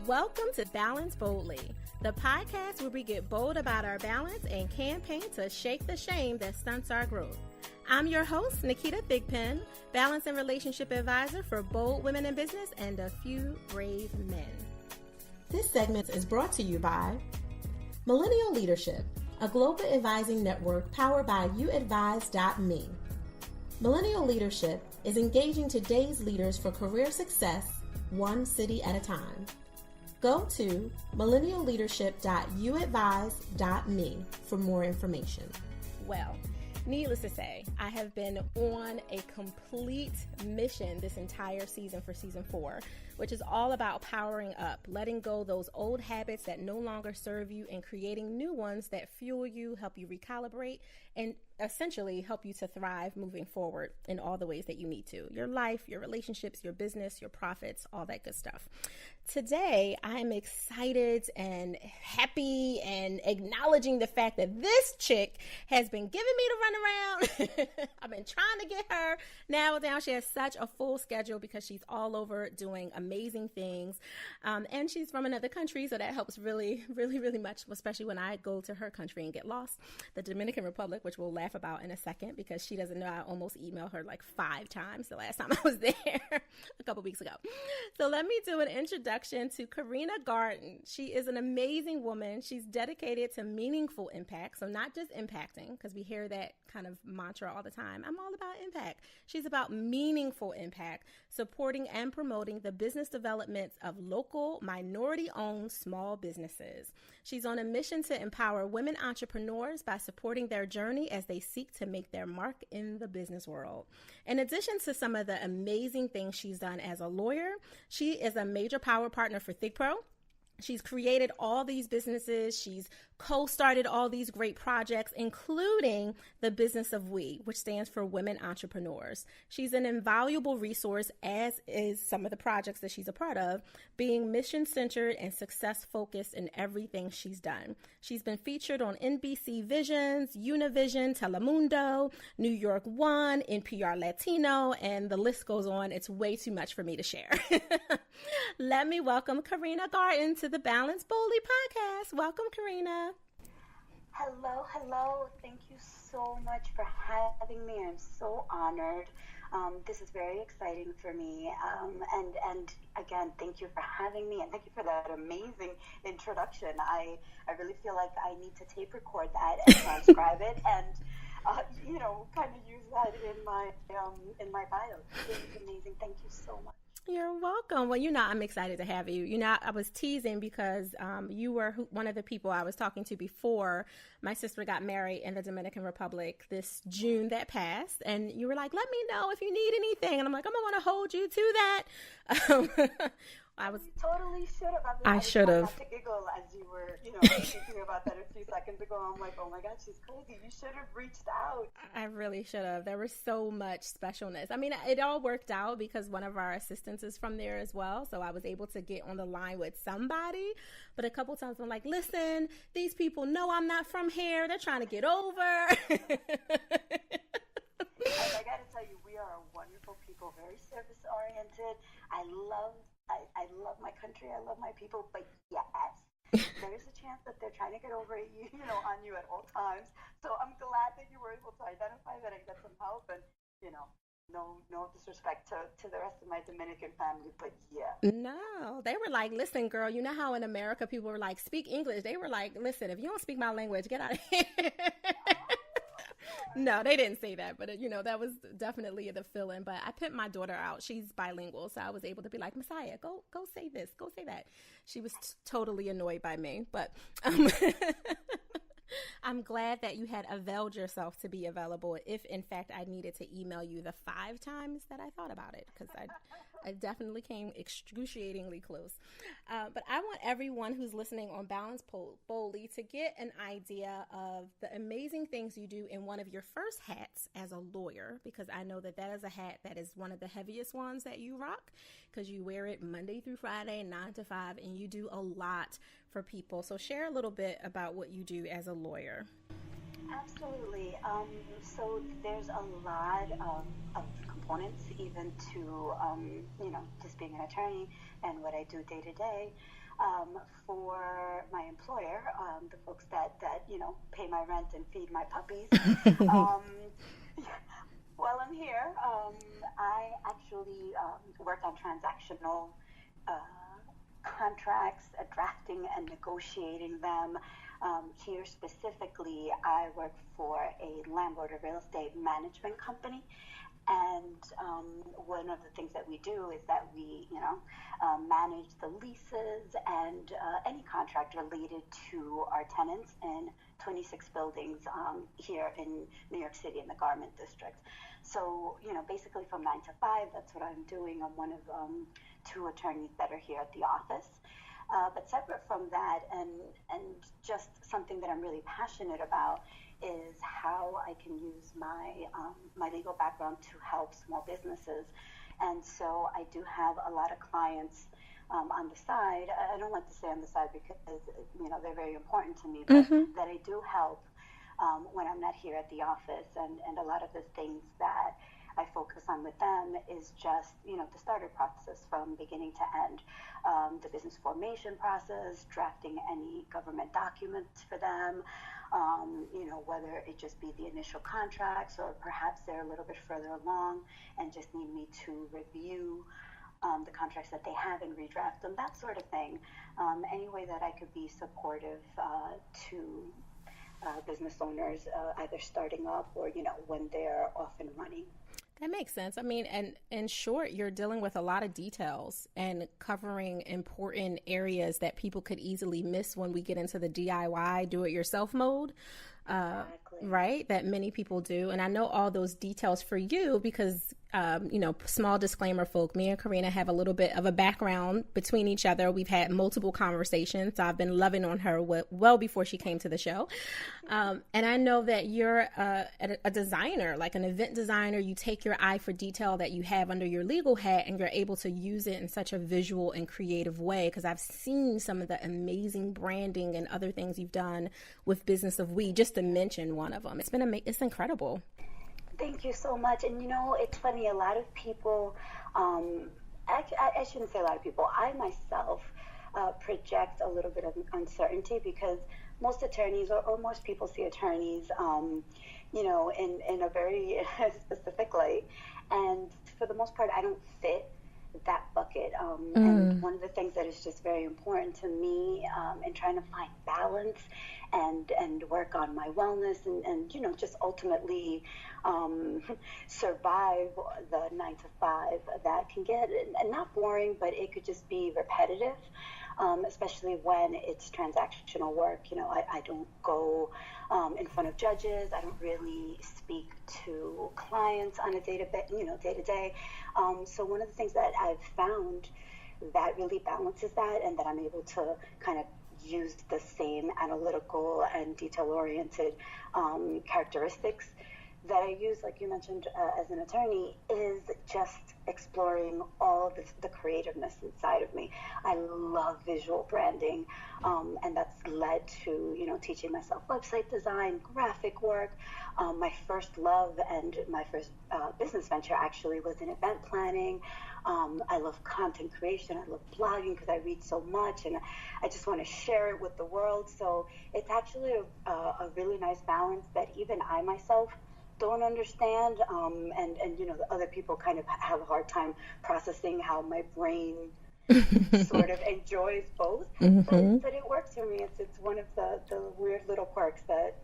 Welcome to Balance Boldly, the podcast where we get bold about our balance and campaign to shake the shame that stunts our growth. I'm your host, Naketa Thigpen, balance and relationship advisor for bold women in business and a few brave men. This segment is brought to you by Millennial Leadership, a global advising network powered by youadvise.me. Millennial Leadership is engaging today's leaders for career success, one city at a time. Go to millennialleadership.youadvise.me for more information. Well, needless to say, I have been on a complete mission this entire season for season 4, which is all about powering up, letting go those old habits that no longer serve you and creating new ones that fuel you, help you recalibrate, and essentially help you to thrive moving forward in all the ways that you need to. Your life, your relationships, your business, your profits, all that good stuff. Today, I'm excited and happy and acknowledging the fact that this chick has been giving me the runaround. I've been trying to get her nailed down. She has such a full schedule because she's all over doing amazing things. And she's from another country, so that helps really, really, really much, especially when I go to her country and get lost. The Dominican Republic, which we'll laugh about in a second because she doesn't know I almost emailed her like 5 times the last time I was there a couple weeks ago. So let me do an introduction to Karina Garden. She is an amazing woman. She's dedicated to meaningful impact. So not just impacting, because we hear that kind of mantra all the time. I'm all about impact. She's about meaningful impact, supporting and promoting the business development of local minority-owned small businesses. She's on a mission to empower women entrepreneurs by supporting their journey as they seek to make their mark in the business world. In addition to some of the amazing things she's done as a lawyer, she is a major power partner for Thigpro. She's created all these businesses. She's co-started all these great projects, including the Business of We, which stands for Women Entrepreneurs. She's an invaluable resource, as is some of the projects that she's a part of, being mission-centered and success-focused in everything she's done. She's been featured on NBC Visions, Univision, Telemundo, New York One, NPR Latino, and the list goes on. It's way too much for me to share. Let me welcome Karina Garden to the Balance Boldly podcast. Welcome, Karina. Hello. Thank you so much for having me. I'm so honored. This is very exciting for me. And again, thank you for having me, and thank you for that amazing introduction. I really feel like I need to tape record that and transcribe it and kind of use that in my bio. This is amazing. Thank you so much. You're welcome. Well, I'm excited to have you. I was teasing because you were one of the people I was talking to before my sister got married in the Dominican Republic this June that passed. And you were like, let me know if you need anything. And I'm like, I'm going to hold you to that. You totally should have. I should have. I had to giggle as you were, thinking about that a few seconds ago. I'm like, oh my God, she's crazy. You should have reached out. I really should have. There was so much specialness. I mean, it all worked out because one of our assistants is from there as well. So I was able to get on the line with somebody. But a couple times I'm like, listen, these people know I'm not from here. They're trying to get over. I got to tell you, we are wonderful people, very service oriented. I love my country. I love my people. But yes, there's a chance that they're trying to get over you, on you at all times. So I'm glad that you were able to identify that and get some help. And, no disrespect to the rest of my Dominican family, but yeah. No, they were like, listen, girl, you know how in America people were like, speak English. They were like, listen, if you don't speak my language, get out of here. No, they didn't say that, but that was definitely the feeling. But I pimped my daughter out. She's bilingual, so I was able to be like, Messiah, go say this, go say that. She was totally annoyed by me, but I'm glad that you had availed yourself to be available if, in fact, I needed to email you the 5 times that I thought about it, because I definitely came excruciatingly close. But I want everyone who's listening on Balance Boldly to get an idea of the amazing things you do in one of your first hats as a lawyer, because I know that is a hat that is one of the heaviest ones that you rock, because you wear it Monday through Friday, 9 to 5, and you do a lot for people. So share a little bit about what you do as a lawyer. Absolutely. So there's a lot of components even to, just being an attorney and what I do day to day. For my employer, the folks that pay my rent and feed my puppies. Um, while I'm here, I actually work on transactional uh, contracts, drafting and negotiating them. Here specifically, I work for a landlord or real estate management company. And one of the things that we do is that we, manage the leases and any contract related to our tenants in 26 buildings here in New York City in the Garment District. So, basically from 9 to 5, that's what I'm doing. I'm one of two attorneys that are here at the office. But separate from that, and just something that I'm really passionate about is how I can use my legal background to help small businesses. And so I do have a lot of clients on the side. I don't like to say on the side because they're very important to me, but that I do help when I'm not here at the office. And a lot of the things that I focus on with them is just, the starter process from beginning to end, the business formation process, drafting any government documents for them, whether it just be the initial contracts or perhaps they're a little bit further along and just need me to review the contracts that they have and redraft them, that sort of thing. Any way that I could be supportive to business owners, either starting up or, when they're off and running. That makes sense. I mean, and in short, you're dealing with a lot of details and covering important areas that people could easily miss when we get into the DIY, do-it-yourself mode. Exactly. Right? That many people do. And I know all those details for you because, small disclaimer, folk, me and Karina have a little bit of a background between each other. We've had multiple conversations. So I've been loving on her well before she came to the show. And I know that you're a designer, like an event designer. You take your eye for detail that you have under your legal hat and you're able to use it in such a visual and creative way. Because I've seen some of the amazing branding and other things you've done with Business of We, just to mention one of them. It's incredible. Thank you so much. And it's funny, a lot of people, I shouldn't say a lot of people, I myself project a little bit of uncertainty because most attorneys or most people see attorneys, in a very specific light. And for the most part, I don't fit that bucket. And one of the things that is just very important to me in trying to find balance and work on my wellness and just ultimately survive the 9 to 5 that can get not boring, but it could just be repetitive, especially when it's transactional work. I don't go in front of judges. I don't really speak to clients on a day to day. So one of the things that I've found that really balances that and that I'm able to kind of use the same analytical and detail-oriented characteristics that I use, like you mentioned, as an attorney, is just exploring all the creativeness inside of me. I love visual branding, and that's led to, teaching myself website design, graphic work. My first love and my first business venture actually was in event planning. I love content creation. I love blogging because I read so much, and I just want to share it with the world. So it's actually a really nice balance that even I myself don't understand, and the other people kind of have a hard time processing how my brain sort of enjoys both. But it works for me. It's one of the weird little quirks that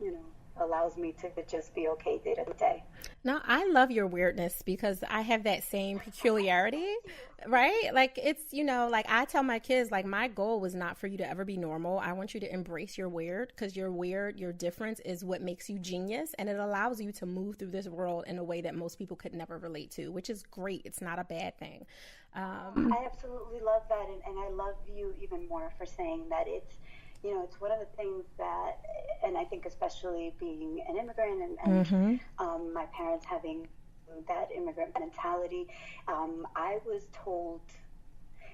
allows me to just be okay day to day. Now, I love your weirdness because I have that same peculiarity, right? Like it's, like I tell my kids, like my goal was not for you to ever be normal. I want you to embrace your weird because your weird, your difference is what makes you genius. And it allows you to move through this world in a way that most people could never relate to, which is great. It's not a bad thing. I absolutely love that. And I love you even more for saying that it's one of the things that, and I think especially being an immigrant and my parents having that immigrant mentality, I was told,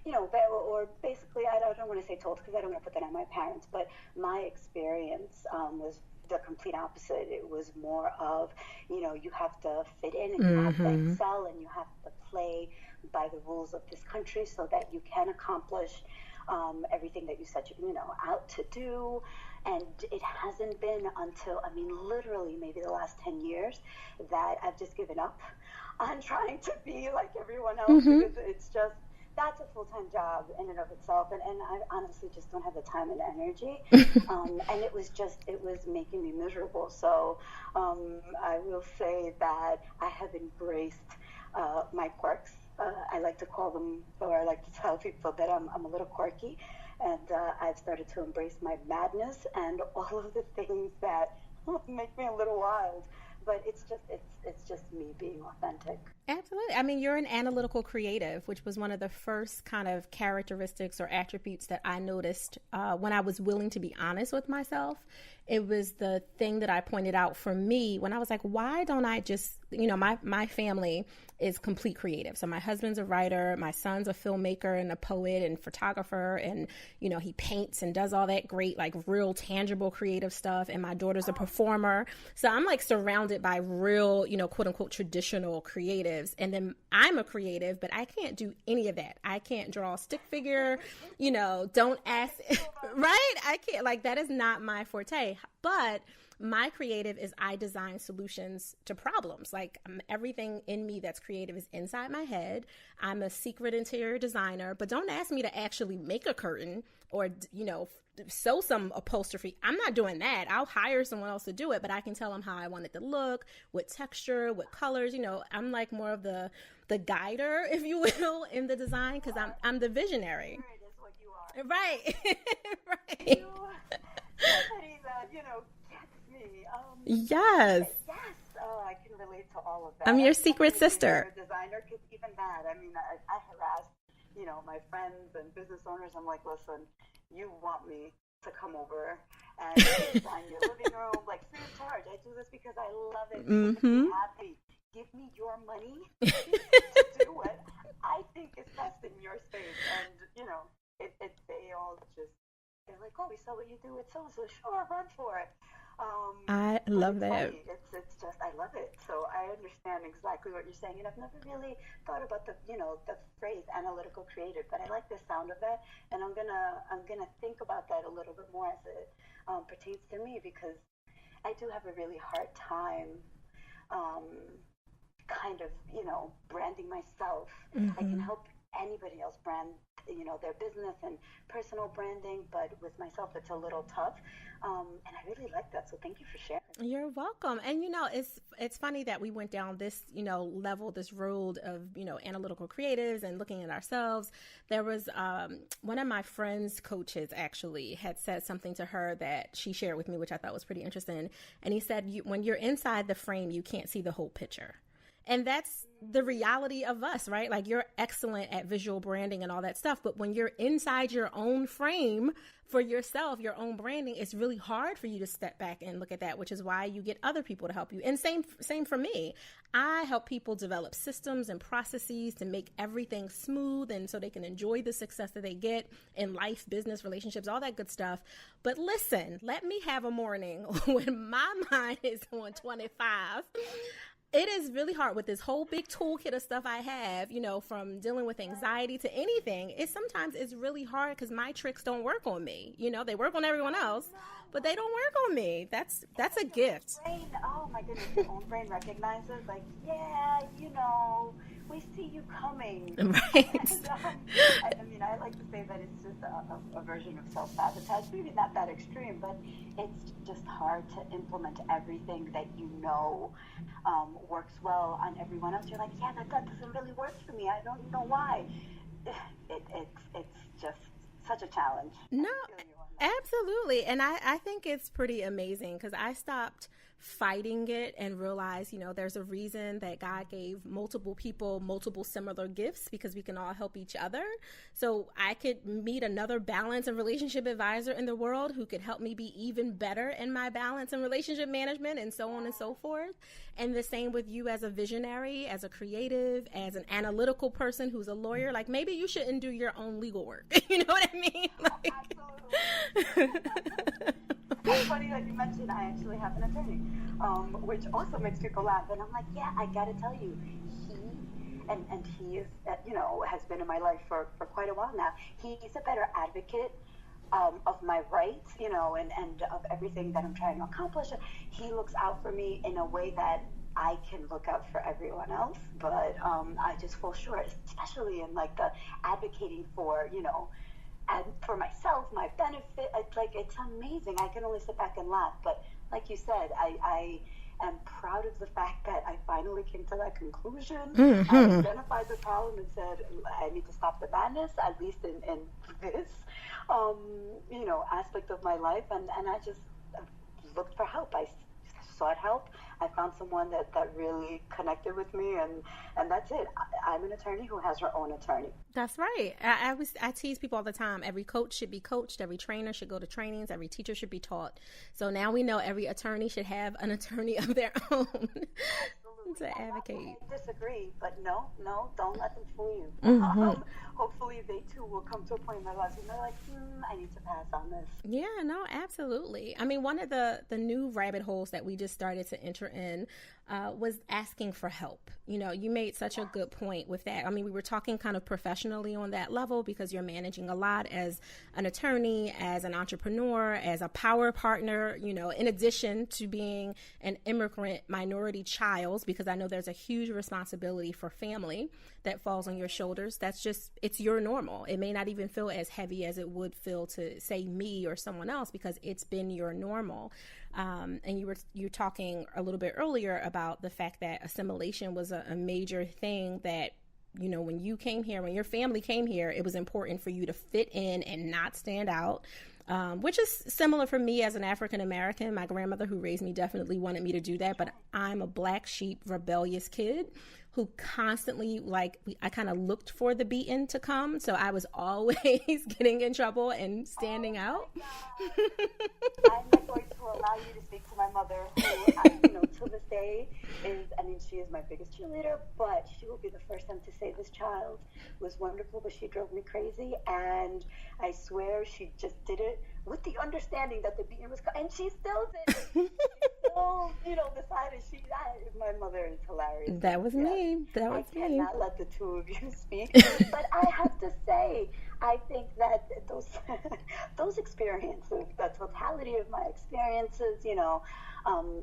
or basically, I don't want to say told because I don't want to put that on my parents, but my experience was the complete opposite. It was more of, you have to fit in and you have to excel and you have to play by the rules of this country so that you can accomplish everything that you set out to do. And it hasn't been until, literally maybe the last 10 years that I've just given up on trying to be like everyone else, because it's just, that's a full-time job in and of itself, and I honestly just don't have the time and energy, and it was making me miserable. So I will say that I have embraced my quirks. I like to call them, or I like to tell people that I'm a little quirky, and I've started to embrace my madness and all of the things that make me a little wild. But it's just me being authentic. Absolutely. You're an analytical creative, which was one of the first kind of characteristics or attributes that I noticed when I was willing to be honest with myself. It was the thing that I pointed out for me when I was like, why don't I just, my family is complete creative. So my husband's a writer, my son's a filmmaker and a poet and photographer, and, he paints and does all that great, like real tangible creative stuff. And my daughter's a performer. So I'm like surrounded by real, quote unquote, traditional creatives. And then I'm a creative, but I can't do any of that. I can't draw a stick figure, don't ask, right? I can't, like, that is not my forte. But my creative is I design solutions to problems. Like everything in me that's creative is inside my head. I'm a secret interior designer, but don't ask me to actually make a curtain or, sew some upholstery. I'm not doing that. I'll hire someone else to do it, but I can tell them how I want it to look, what texture, what colors. I'm like more of the guider, if you will, in the design, because I'm the visionary. It is what you are. Right. Right. Somebody that, gets me. Yes. Yes. I can relate to all of that. I'm your secret sister. You're a designer, because even that, I harass, my friends and business owners. I'm like, listen, you want me to come over and design your living room, like free of charge. I do this because I love it. Mm-hmm. Happy. Give me your money to do what I think is best in your space. And, they all just, they're like, oh, we saw what you do with so-and-so. Sure, run for it. I love that. Funny. It's just, I love it. So I understand exactly what you're saying. And I've never really thought about the phrase analytical creative, but I like the sound of that. And I'm gonna think about that a little bit more as it pertains to me, because I do have a really hard time kind of, branding myself. I can help anybody else brand, their business and personal branding, but with myself, it's a little tough. And I really like that. So thank you for sharing. You're welcome. And, it's funny that we went down this, level, this road of, analytical creatives and looking at ourselves. There was one of my friend's coaches actually had said something to her that she shared with me, which I thought was pretty interesting. And he said, when you're inside the frame, you can't see the whole picture. And that's the reality of us, right? Like, you're excellent at visual branding and all that stuff. But when you're inside your own frame for yourself, your own branding, it's really hard for you to step back and look at that, which is why you get other people to help you. And same for me. I help people develop systems and processes to make everything smooth and so they can enjoy the success that they get in life, business, relationships, all that good stuff. But listen, let me have a morning when my mind is on 25. It is really hard with this whole big toolkit of stuff I have, from dealing with anxiety to anything. Sometimes it's really hard because my tricks don't work on me. They work on everyone else, but they don't work on me. That's a gift. Brain, oh my goodness, your own brain recognizes, like, yeah, we see you coming. Right. And, I like to say that it's just a version of self-sabotage. Maybe not that extreme, but it's just hard to implement everything that works well on everyone else. You're like, yeah, that doesn't really work for me. I don't know why. It's just such a challenge. No, absolutely. And I think it's pretty amazing because I stopped fighting it and realized, there's a reason that God gave multiple people multiple similar gifts, because we can all help each other. So I could meet another balance and relationship advisor in the world who could help me be even better in my balance and relationship management, and so on and so forth. And the same with you as a visionary, as a creative, as an analytical person who's a lawyer. Like, maybe you shouldn't do your own legal work. You know what I mean? Absolutely. It's funny that you mentioned I actually have an attorney, which also makes people laugh. And I'm like, yeah, I got to tell you, he is, has been in my life for quite a while now. He's a better advocate of my rights, and of everything that I'm trying to accomplish. He looks out for me in a way that I can look out for everyone else, but I just fall short, especially in like the advocating for, and for myself, my benefit. It's amazing. I can only sit back and laugh, but like you said, I am proud of the fact that I finally came to that conclusion. Mm-hmm. I identified the problem and said, I need to stop the madness, at least in this, aspect of my life. And I just looked for help. I sought help. I found someone that really connected with me, and that's it. I'm an attorney who has her own attorney. That's right. I tease people all the time. Every coach should be coached. Every trainer should go to trainings. Every teacher should be taught. So now we know every attorney should have an attorney of their own to advocate. I disagree, but no, don't let them fool you. Mm-hmm. Hopefully they too will come to a point in their lives and they're like, I need to pass on this. Yeah, no, absolutely. I mean, one of the new rabbit holes that we just started to enter in was asking for help. You made such a good point with that. I mean, we were talking kind of professionally on that level because you're managing a lot as an attorney, as an entrepreneur, as a power partner, in addition to being an immigrant minority child, because I know there's a huge responsibility for family that falls on your shoulders. It's your normal. It may not even feel as heavy as it would feel to say me or someone else because it's been your normal. And you were talking a little bit earlier about the fact that assimilation was a major thing that, when you came here, when your family came here, it was important for you to fit in and not stand out, which is similar for me as an African American. My grandmother who raised me definitely wanted me to do that, but I'm a black sheep, rebellious kid who constantly, I kind of looked for the beaten to come. So I was always getting in trouble and standing out. I'm not going to allow you to speak to my mother, who, to this day she is my biggest cheerleader, but she will be the first time to say this child was wonderful, but she drove me crazy. And I swear she just did it with the understanding that the beating was, and she still did it. She still, decided my mother is hilarious. That was me. I cannot let the two of you speak. But I have to say, I think that those experiences, the totality of my experiences,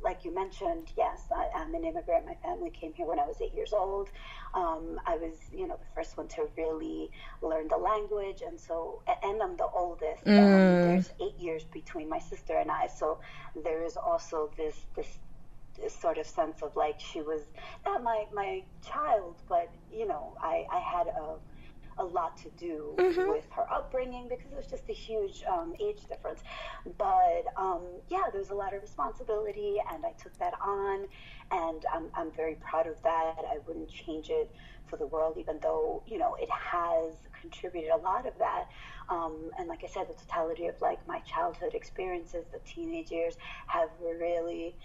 like you mentioned, yes, I'm an immigrant. My family came here when I was 8 years old. I was, the first one to really learn the language. And I'm the oldest. There's 8 years between my sister and I. So there is also this sort of sense of like she was not my child, but, I had a lot to do with her upbringing because it was just a huge age difference. But there's a lot of responsibility, and I took that on, and I'm very proud of that. I wouldn't change it for the world, even though it has contributed a lot of that. And like I said, the totality of like my childhood experiences, the teenage years, have really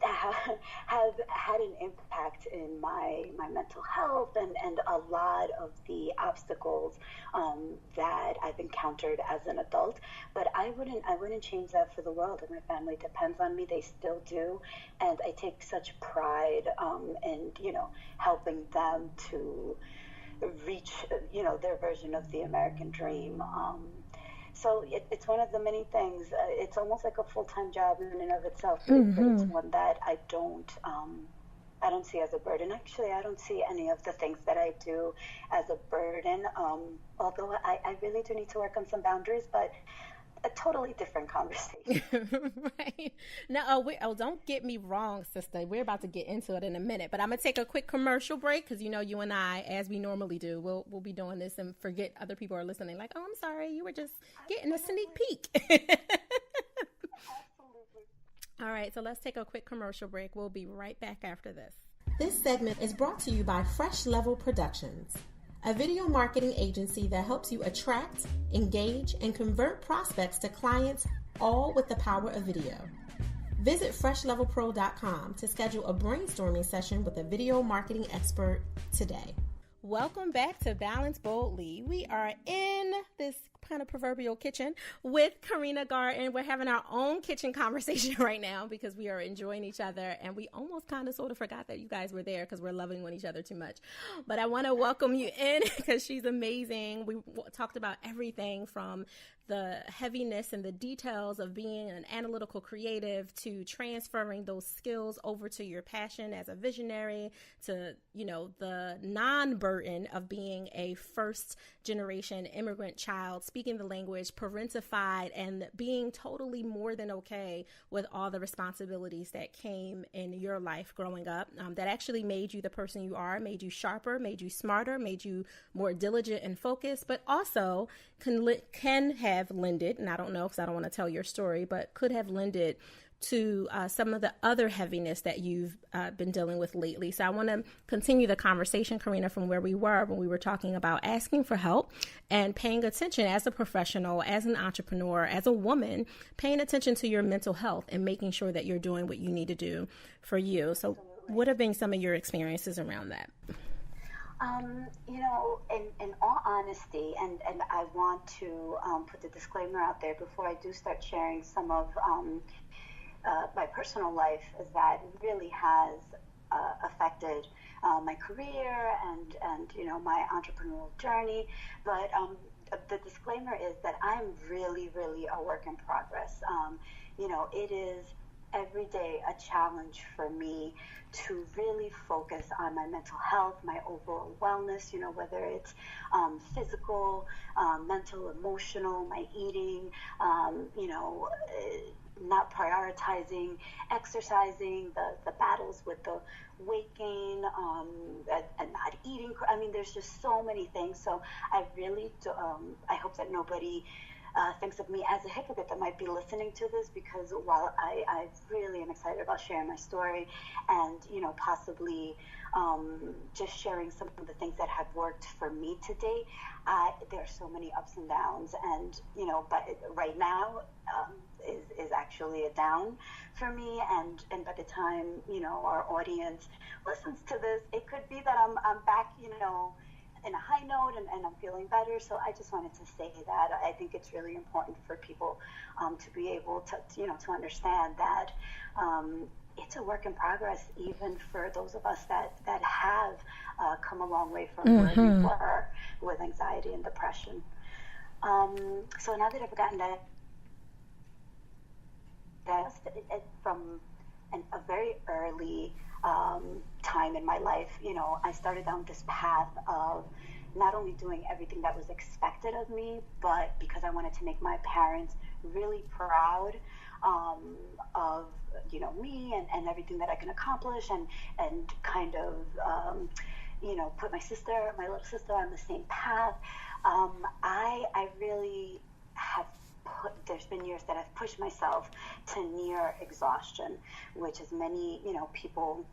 have had an impact in my mental health and a lot of the obstacles that I've encountered as an adult. But I wouldn't change that for the world. And my family depends on me. They still do. And I take such pride in, helping them to reach, their version of the American dream. So it's one of the many things. It's almost like a full-time job in and of itself, but it's one that I don't see as a burden. Actually, I don't see any of the things that I do as a burden, although I really do need to work on some boundaries, but a totally different conversation. Right. No, don't get me wrong, sister. We're about to get into it in a minute, but I'm going to take a quick commercial break because, you and I, as we normally do, we'll be doing this and forget other people are listening like, oh, I'm sorry, you were just getting a sneak peek. Absolutely. All right, so let's take a quick commercial break. We'll be right back after this. This segment is brought to you by Fresh Level Productions, a video marketing agency that helps you attract, engage, and convert prospects to clients, all with the power of video. Visit freshlevelpro.com to schedule a brainstorming session with a video marketing expert today. Welcome back to Balance Boldly. We are in this kind of proverbial kitchen with Karina Garden. We're having our own kitchen conversation right now because we are enjoying each other, and we almost kind of sort of forgot that you guys were there because we're loving one each other too much. But I want to welcome you in because she's amazing. We talked about everything from the heaviness and the details of being an analytical creative to transferring those skills over to your passion as a visionary to, you know, the non-burden of being a first generation immigrant child, speaking the language, parentified, and being totally more than okay with all the responsibilities that came in your life growing up, that actually made you the person you are, made you sharper, made you smarter, made you more diligent and focused, but also can have lended, and I don't know because I don't want to tell your story, but could have lended to some of the other heaviness that you've been dealing with lately. So I want to continue the conversation, Karina, from where we were when we were talking about asking for help and paying attention as a professional, as an entrepreneur, as a woman, paying attention to your mental health and making sure that you're doing what you need to do for you. So what have been some of your experiences around that? You know, in all honesty, and I want to put the disclaimer out there before I do start sharing some of my personal life, is that it really has affected my career and you know, my entrepreneurial journey. But the disclaimer is that I'm really, really a work in progress. You know, it is every day a challenge for me to really focus on my mental health, my overall wellness, you know, whether it's physical, mental, emotional, my eating, you know, not prioritizing, exercising, the battles with the weight gain, and not eating. I mean, there's just so many things. So I really do, I hope that nobody thinks of me as a hypocrite that might be listening to this, because while I really am excited about sharing my story and, you know, possibly just sharing some of the things that have worked for me to date, there are so many ups and downs, and, you know, but right now is actually a down for me, and by the time, you know, our audience listens to this, it could be that I'm back, you know, in a high note, and I'm feeling better. So I just wanted to say that I think it's really important for people to be able to, you know, to understand that it's a work in progress, even for those of us that have come a long way from where we were with anxiety and depression. So now that I've gotten that from a very early time in my life, you know, I started down this path of not only doing everything that was expected of me, but because I wanted to make my parents really proud of, you know, me and everything that I can accomplish, and kind of, you know, put my little sister on the same path. I really have there's been years that I've pushed myself to near exhaustion, which, as many, you know, people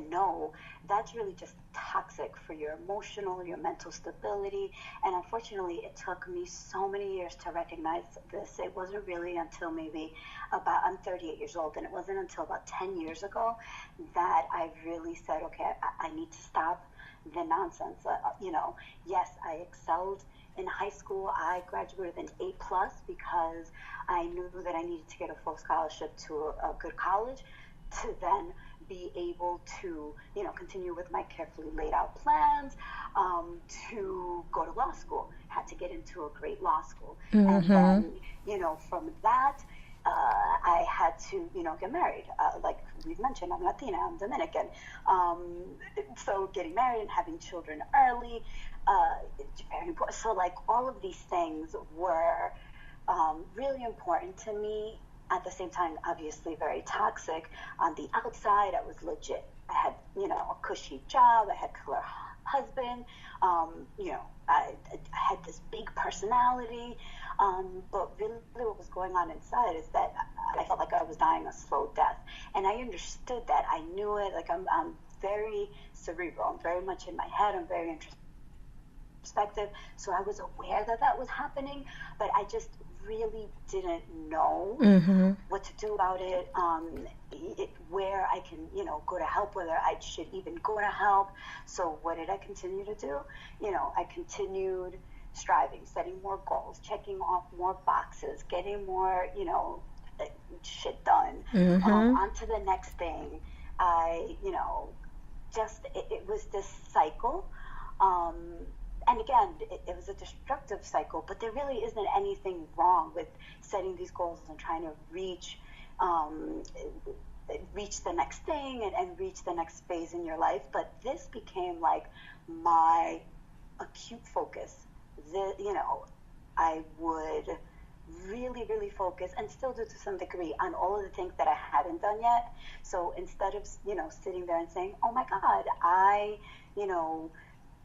know, that's really just toxic for your emotional, your mental stability. And unfortunately, it took me so many years to recognize this. It wasn't really until maybe I'm 38 years old, and it wasn't until about 10 years ago that I really said, okay, I need to stop the nonsense. You know, yes, I excelled in high school. I graduated with an A+ because I knew that I needed to get a full scholarship to a good college to then be able to, you know, continue with my carefully laid out plans to go to law school. Had to get into a great law school. And then, you know, from that, I had to, you know, get married. Like we've mentioned, I'm Latina, I'm Dominican. So getting married and having children early, very important. So like all of these things were really important to me. At the same time, obviously very toxic. On the outside, I was legit. I had, you know, a cushy job. I had a killer husband. You know, I had this big personality. But really what was going on inside is that I felt like I was dying a slow death. And I understood that. I knew it. Like I'm very cerebral. I'm very much in my head. I'm very introspective. So I was aware that that was happening, but I just really didn't know what to do about it, where I can, you know, go to help, whether I should even go to help. So what did I continue to do? You know, I continued striving, setting more goals, checking off more boxes, getting more, shit done. On to the next thing. It was this cycle. And again, it was a destructive cycle, but there really isn't anything wrong with setting these goals and trying to reach the next thing and reach the next phase in your life. But this became like my acute focus. I would really, really focus, and still do to some degree, on all of the things that I hadn't done yet. So instead of, sitting there and saying, oh my God, I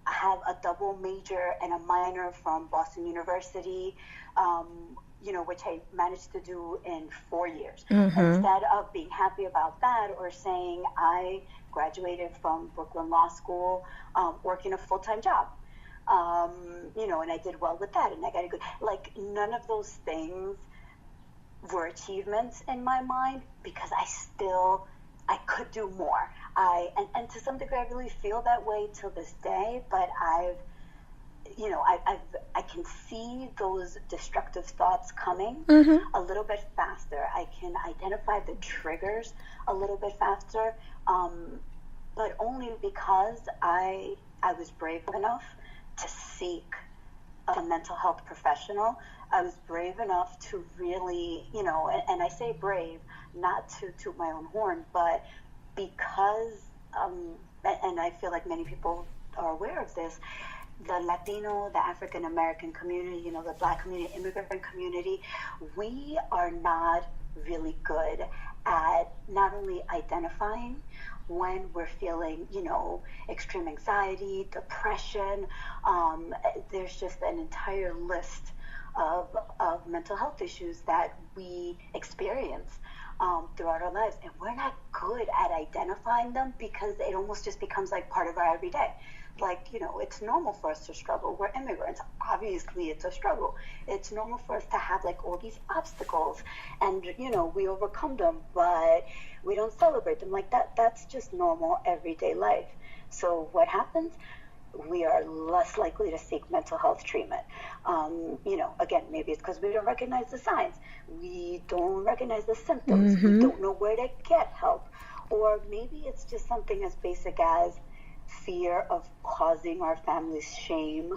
have a double major and a minor from Boston University, which I managed to do in 4 years. Instead of being happy about that, or saying I graduated from Brooklyn Law School, working a full-time job, and I did well with that, and I got a good, like, none of those things were achievements in my mind, because I could do more. And to some degree, I really feel that way till this day, but I can see those destructive thoughts coming a little bit faster. I can identify the triggers a little bit faster, but only because I was brave enough to seek a mental health professional. I was brave enough to really, and I say brave, not to toot my own horn, but because, and I feel like many people are aware of this, the Latino, the African American community, the Black community, immigrant community, we are not really good at not only identifying when we're feeling, extreme anxiety, depression. There's just an entire list of mental health issues that we experience throughout our lives, and we're not good at identifying them, because it almost just becomes like part of our everyday. Like, it's normal for us to struggle. We're immigrants. Obviously, it's a struggle. It's normal for us to have, like, all these obstacles, and, we overcome them, but we don't celebrate them. Like, that's just normal everyday life. So what happens? We are less likely to seek mental health treatment. Again, maybe it's because we don't recognize the signs. We don't recognize the symptoms. We don't know where to get help. Or maybe it's just something as basic as fear of causing our family's shame,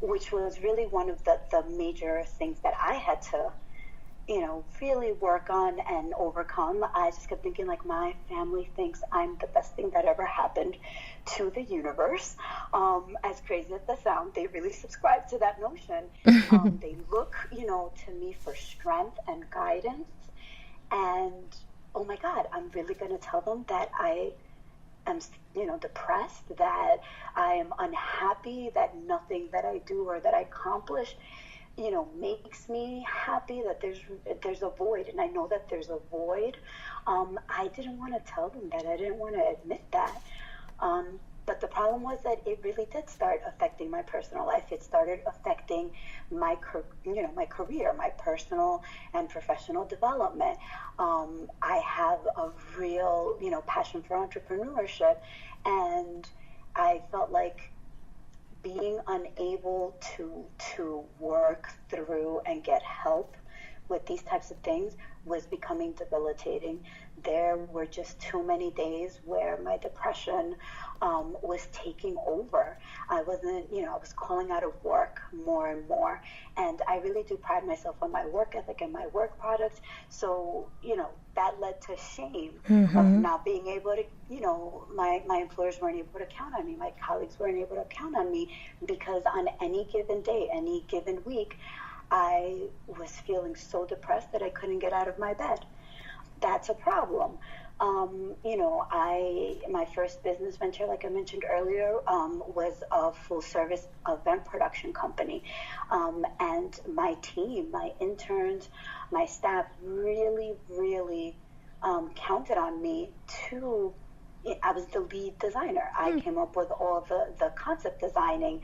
which was really one of the major things that I had to, really work on and overcome. I just kept thinking, like, my family thinks I'm the best thing that ever happened to the universe. As crazy as that sounds, they really subscribe to that notion. They look, to me for strength and guidance. And, oh my God, I'm really going to tell them that I am, depressed, that I am unhappy, that nothing that I do or that I accomplish, makes me happy, that there's a void, and I know that there's a void. I didn't want to tell them that. I didn't want to admit that. But the problem was that it really did start affecting my personal life. It started affecting my career, my personal and professional development. I have a real, passion for entrepreneurship, and I felt like being unable to work through and get help with these types of things was becoming debilitating. There were just too many days where my depression was taking over. I wasn't, I was calling out of work more and more. And I really do pride myself on my work ethic and my work product. So, that led to shame of not being able to, my employers weren't able to count on me. My colleagues weren't able to count on me, because on any given day, any given week, I was feeling so depressed that I couldn't get out of my bed. That's a problem. My first business venture, like I mentioned earlier, was a full-service event production company. And my team, my interns, my staff really, really counted on me to, I was the lead designer. I came up with all the concept designing,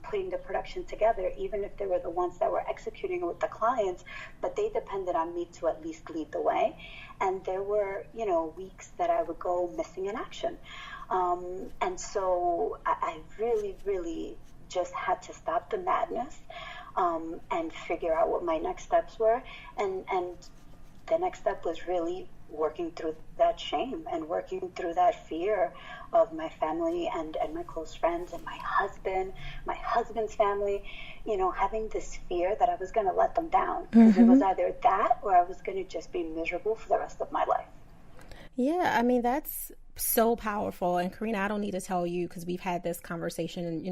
putting the production together, even if they were the ones that were executing with the clients, but they depended on me to at least lead the way. And there were, weeks that I would go missing in action. And so I really, really just had to stop the madness, and figure out what my next steps were. And the next step was really working through that shame and working through that fear of my family and my close friends and my husband's family, having this fear that I was going to let them down. Because it was either that or I was going to just be miserable for the rest of my life. Yeah, I mean, that's so powerful. And Karina, I don't need to tell you, because we've had this conversation,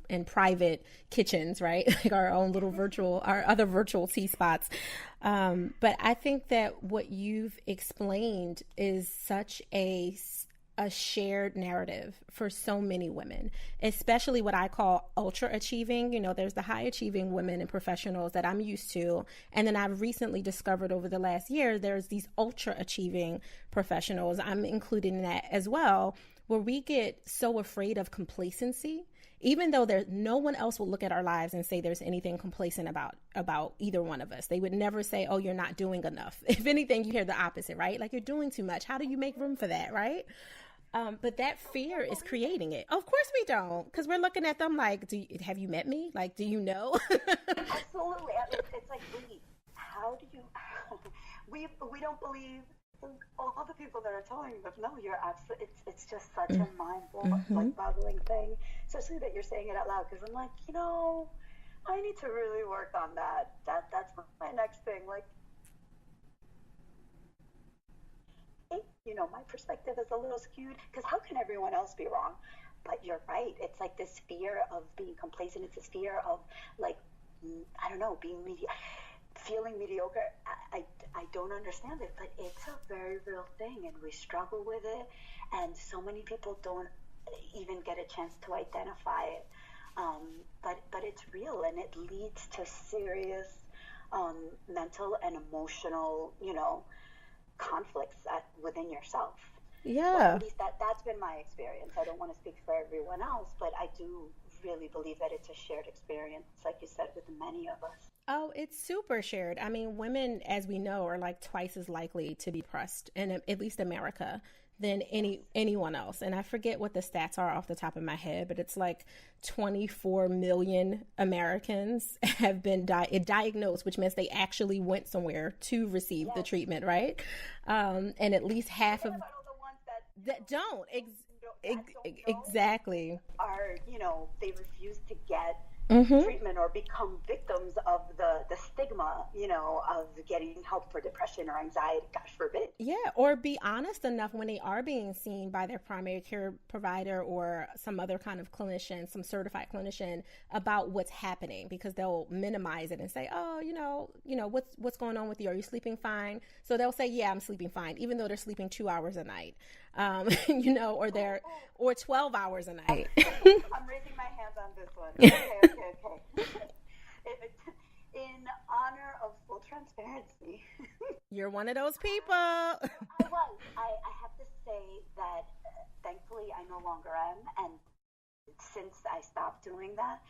in private kitchens, right? Like our own little our other virtual tea spots. But I think that what you've explained is such a shared narrative for so many women, especially what I call ultra achieving. There's the high achieving women and professionals that I'm used to. And then I've recently discovered over the last year, there's these ultra achieving professionals. I'm included in that as well, where we get so afraid of complacency, even though no one else will look at our lives and say there's anything complacent about either one of us. They would never say, oh, you're not doing enough. If anything, you hear the opposite, right? Like, you're doing too much. How do you make room for that, right? But that fear is creating it. Of course we don't, because we're looking at them like, have you met me? Like, do you know? Absolutely. It's like, wait, how do you, we don't believe all the people that are telling them, no, you're absolutely, it's just such a mind-boggling thing, especially that you're saying it out loud, because I'm like, I need to really work on that. That's my next thing. Like, my perspective is a little skewed, because how can everyone else be wrong? But you're right. It's like this fear of being complacent. It's this fear of, like, I don't know, feeling mediocre. I don't understand it, but it's a very real thing, and we struggle with it, and so many people don't even get a chance to identify it. But it's real, and it leads to serious mental and emotional, conflicts within yourself. Yeah. Well, at least that's been my experience. I don't want to speak for everyone else, but I do really believe that it's a shared experience, like you said, with many of us. Oh, it's super shared. I mean, women, as we know, are like twice as likely to be depressed in at least America than anyone else. And I forget what the stats are off the top of my head, but it's like 24 million Americans have been diagnosed, which means they actually went somewhere to receive the treatment, right? And at least half of all the ones that don't. Exactly. Are, they refuse to get treatment or become victims of the stigma, of getting help for depression or anxiety, gosh forbid. Yeah, or be honest enough when they are being seen by their primary care provider or some other kind of clinician, some certified clinician, about what's happening, because they'll minimize it and say, oh, what's going on with you? Are you sleeping fine? So they'll say, yeah, I'm sleeping fine, even though they're sleeping 2 hours a night, or 12 hours a night. I'm raising my hand on this one. Okay. In honor of full transparency. You're one of those people. I have to say that thankfully I no longer am, and since I stopped doing that,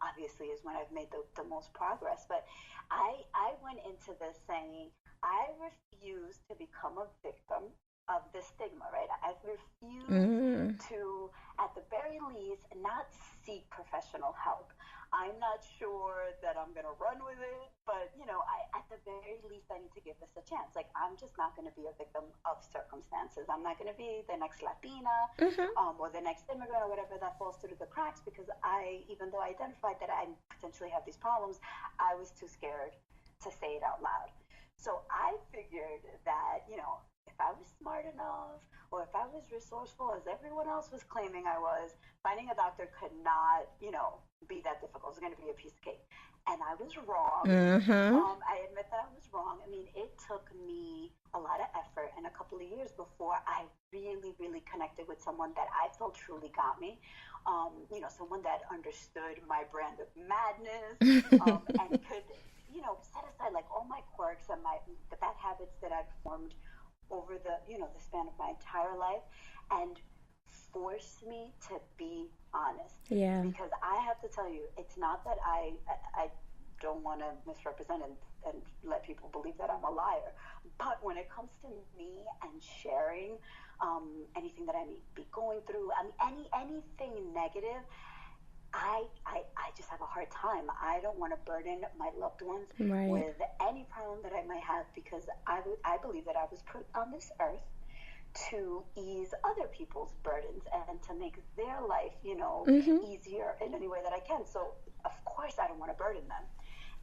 obviously is when I've made the most progress. But I went into this saying I refuse to become a victim of the stigma, right? I refuse to, at the very least, not seek professional help. I'm not sure that I'm going to run with it, but, at the very least, I need to give this a chance. Like, I'm just not going to be a victim of circumstances. I'm not going to be the next Latina or the next immigrant or whatever that falls through the cracks, because even though I identified that I potentially have these problems, I was too scared to say it out loud. So I figured that, if I was smart enough, or if I was resourceful as everyone else was claiming I was, finding a doctor could not, be that difficult. It was going to be a piece of cake. And I was wrong. I admit that I was wrong. I mean, it took me a lot of effort and a couple of years before I really, really connected with someone that I felt truly got me. Someone that understood my brand of madness and could, set aside like all my quirks and the bad habits that I'd formed over the span of my entire life, and force me to be honest. Yeah. Because I have to tell you, it's not that I don't want to misrepresent and let people believe that I'm a liar, but when it comes to me and sharing anything that I may be going through, anything negative, I just have a hard time. I don't want to burden my loved ones right. with any problem that I might have, because I believe that I was put on this earth to ease other people's burdens and to make their life, easier in any way that I can. So, of course, I don't want to burden them.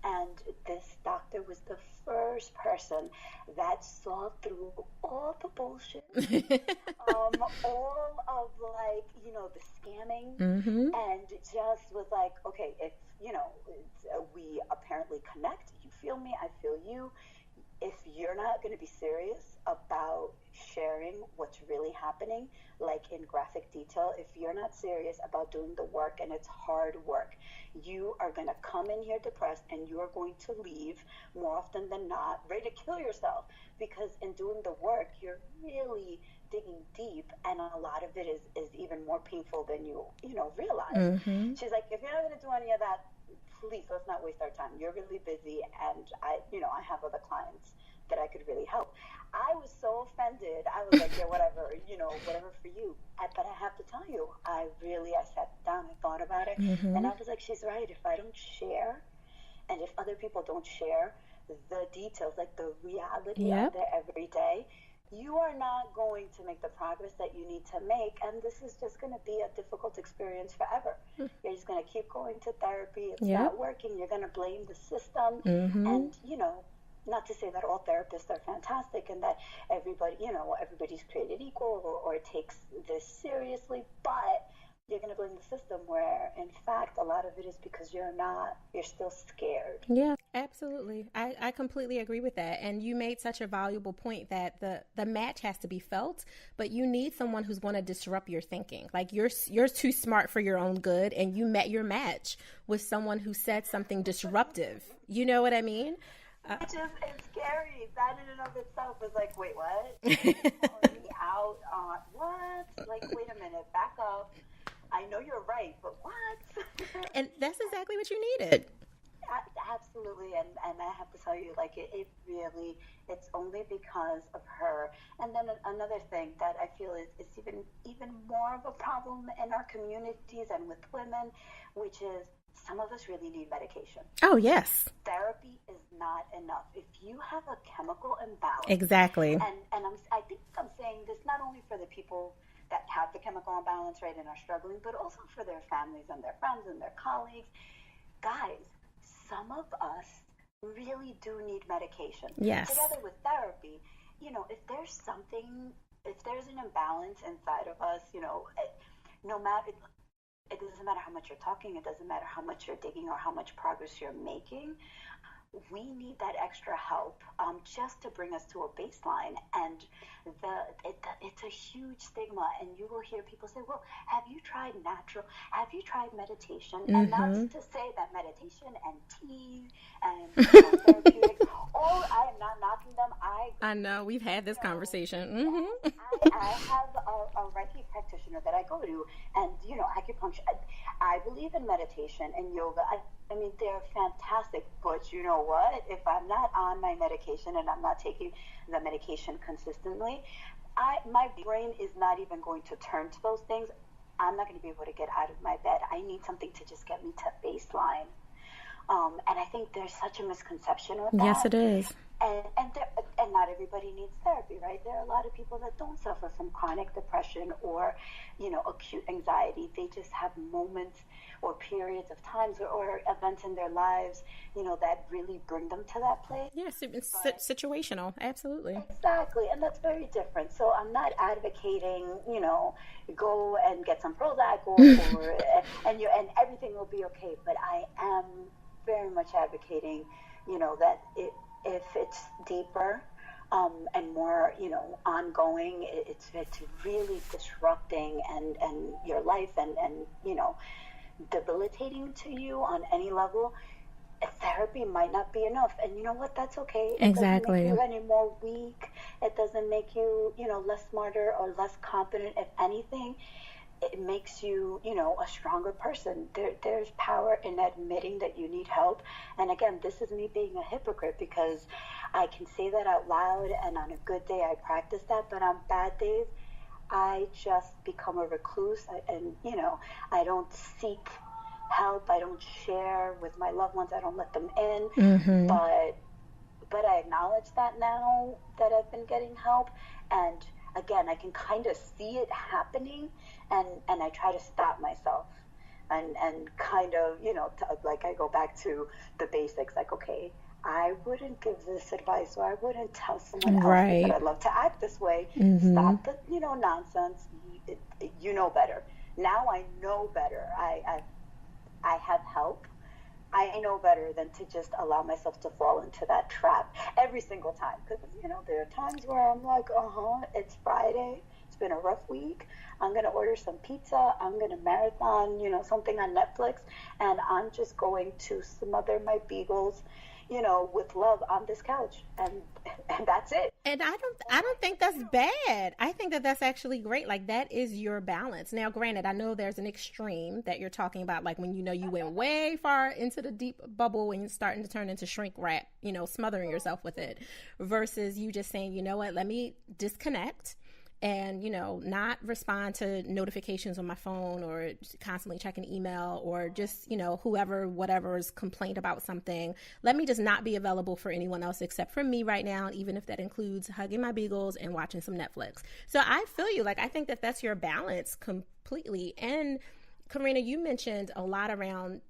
And this doctor was the first person that saw through all the bullshit, all of the scamming, and just was like, okay, if, we apparently connect, you feel me, I feel you. If you're not going to be serious about sharing what's really happening, like in graphic detail, if you're not serious about doing the work, and it's hard work, you are going to come in here depressed, and you are going to leave more often than not ready to kill yourself, because in doing the work, you're really digging deep, and a lot of it is even more painful than you realize. She's like, if you're not going to do any of that, please, let's not waste our time. You're really busy, and I have other clients that I could really help. I was so offended. I was like, yeah, whatever, whatever for you. But I have to tell you, I sat down, I thought about it, and I was like, she's right. If I don't share, and if other people don't share the details, like the reality of their everyday, you are not going to make the progress that you need to make, and this is just going to be a difficult experience forever. You're just going to keep going to therapy. It's not working. You're going to blame the system, and not to say that all therapists are fantastic and that everybody's created equal or takes this seriously, but you're going to blame the system, where in fact a lot of it is because you're still scared. Yeah, absolutely. I completely agree with that. And you made such a valuable point that the match has to be felt, but you need someone who's going to disrupt your thinking. Like you're too smart for your own good, and you met your match with someone who said something disruptive. You know what I mean? It's scary. That in and of itself is like, wait, what? Calling me out on what? Like, wait a minute, back up. I know you're right, but what? And that's exactly what you needed. Absolutely, and I have to tell you, like, it really, it's only because of her. And then another thing that I feel is even more of a problem in our communities and with women, which is some of us really need medication. Oh, yes. Therapy is not enough. If you have a chemical imbalance. Exactly. And I think I'm saying this not only for the people that have the chemical imbalance, right, and are struggling, but also for their families and their friends and their colleagues. Guys, some of us really do need medication. Yes. Together with therapy, if there's an imbalance inside of us, no matter, it doesn't matter how much you're talking, it doesn't matter how much you're digging or how much progress you're making. We need that extra help just to bring us to a baseline. And it's a huge stigma. And you will hear people say, well, have you tried natural? Have you tried meditation? And not to say that meditation and tea and therapeutics, I am not knocking them. I know. We've had this conversation. I have a Reiki practitioner that I go to, and, acupuncture. I believe in meditation and yoga. I mean, they're fantastic, but you know what? If I'm not on my medication and I'm not taking the medication consistently, my brain is not even going to turn to those things. I'm not going to be able to get out of my bed. I need something to just get me to baseline. And I think there's such a misconception with that. Yes, it is. And not everybody needs therapy, right? There are a lot of people that don't suffer from chronic depression or, acute anxiety. They just have moments or periods of times or events in their lives, that really bring them to that place. Yes, it's situational. Absolutely. Exactly. And that's very different. So I'm not advocating, go and get some Prozac and everything will be okay. But I am very much advocating, that if it's deeper and more, ongoing, it's really disrupting and your life and debilitating to you on any level, therapy might not be enough. And you know what? That's okay. Exactly. It doesn't make you any more weak. It doesn't make you, less smarter or less competent. If anything, it makes you, a stronger person. There's power in admitting that you need help. And again, this is me being a hypocrite because I can say that out loud, and on a good day I practice that, but on bad days I just become a recluse, and I don't seek help. I don't share with my loved ones. I don't let them in. Mm-hmm. But I acknowledge that now that I've been getting help. And again, I can kind of see it happening, and I try to stop myself. And kind of, like I go back to the basics, like, okay, I wouldn't give this advice, or I wouldn't tell someone else that I'd love to act this way. Mm-hmm. Stop the, nonsense. You know better. Now I know better. I have help. I know better than to just allow myself to fall into that trap every single time. Because, there are times where I'm like, it's Friday. It's been a rough week. I'm going to order some pizza. I'm going to marathon, something on Netflix. And I'm just going to smother my beagles, with love on this couch. And that's it. And I don't think that's bad. I think that that's actually great. Like, that is your balance. Now, granted, I know there's an extreme that you're talking about, like when you went way far into the deep bubble when you're starting to turn into shrink wrap, smothering yourself with it, versus you just saying, you know what, let me disconnect and, not respond to notifications on my phone or constantly checking email or just, whatever's complained about something. Let me just not be available for anyone else except for me right now, even if that includes hugging my beagles and watching some Netflix. So I feel you. Like, I think that that's your balance completely. And Karina, you mentioned a lot around,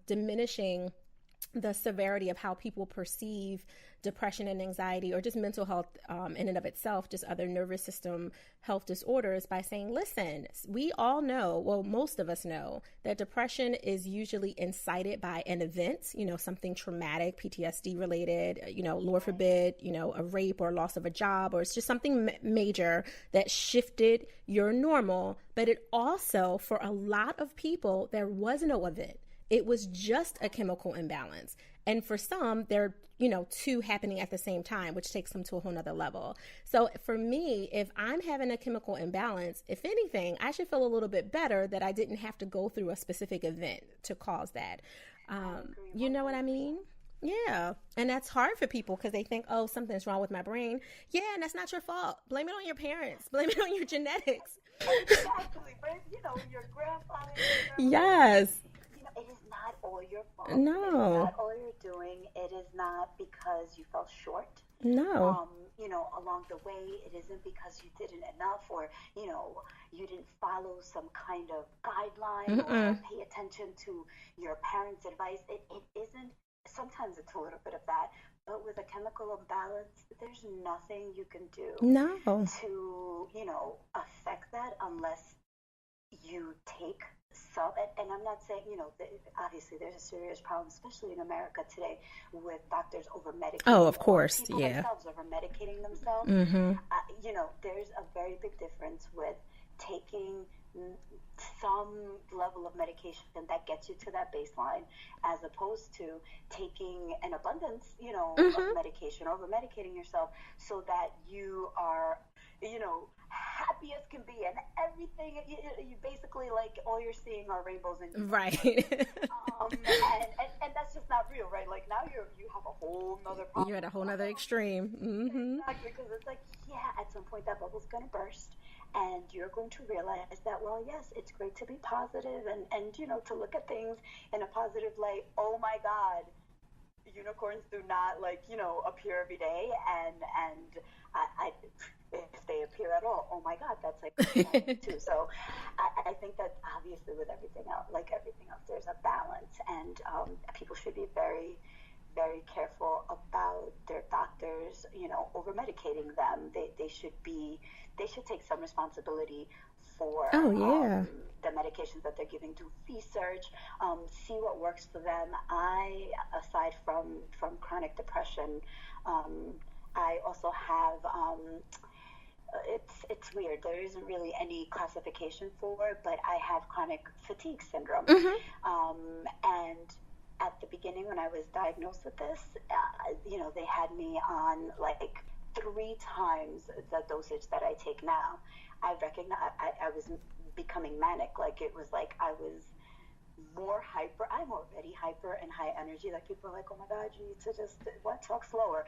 diminishing the severity of how people perceive depression and anxiety, or just mental health in and of itself, just other nervous system health disorders, by saying, listen, we all know, well, most of us know, that depression is usually incited by an event, something traumatic, PTSD related, Lord forbid, a rape or loss of a job, or it's just something major that shifted your normal. But it also, for a lot of people, there was no event. It was just a chemical imbalance. And for some, they're, two happening at the same time, which takes them to a whole nother level. So for me, if I'm having a chemical imbalance, if anything, I should feel a little bit better that I didn't have to go through a specific event to cause that. You know what I mean? Yeah. And that's hard for people because they think, oh, something's wrong with my brain. Yeah, and that's not your fault. Blame it on your parents. Blame it on your genetics. Exactly. But, your grandfather. Yes. It is not all your fault. No. It is not all you're doing. It is not because you fell short. No. Along the way, it isn't because you didn't enough, or, you didn't follow some kind of guideline or pay attention to your parents' advice. It isn't. Sometimes it's a little bit of that. But with a chemical imbalance, there's nothing you can do to, affect that unless you take some, and I'm not saying, obviously there's a serious problem, especially in America today, with doctors over-medicating. Oh, of course, people themselves over-medicating themselves. Mm-hmm. There's a very big difference with taking some level of medication that gets you to that baseline, as opposed to taking an abundance, of medication, over-medicating yourself so that you are, happy as can be, and everything, you basically, like, all you're seeing are rainbows and right. and that's just not real, right? Like, now you have a whole nother problem. You're at a whole nother extreme. Mm-hmm. Exactly, because it's like, at some point that bubble's going to burst, and you're going to realize that, well, yes, it's great to be positive and to look at things in a positive light. Oh my God, unicorns do not, appear every day, and I if they appear at all, oh my God, that's like too. So I think that obviously with everything else, there's a balance, and people should be very, very careful about their doctors, over medicating them. They should take some responsibility for the medications that they're giving. Do research, see what works for them. Aside from chronic depression, I also have it's weird. There isn't really any classification for it, but I have chronic fatigue syndrome. And at the beginning, when I was diagnosed with this, they had me on like 3 times the dosage that I take now. I recognize I was becoming manic. Like, it was like I was more hyper. I'm already hyper and high energy. Like, people are like, oh my God, you need to just talk slower.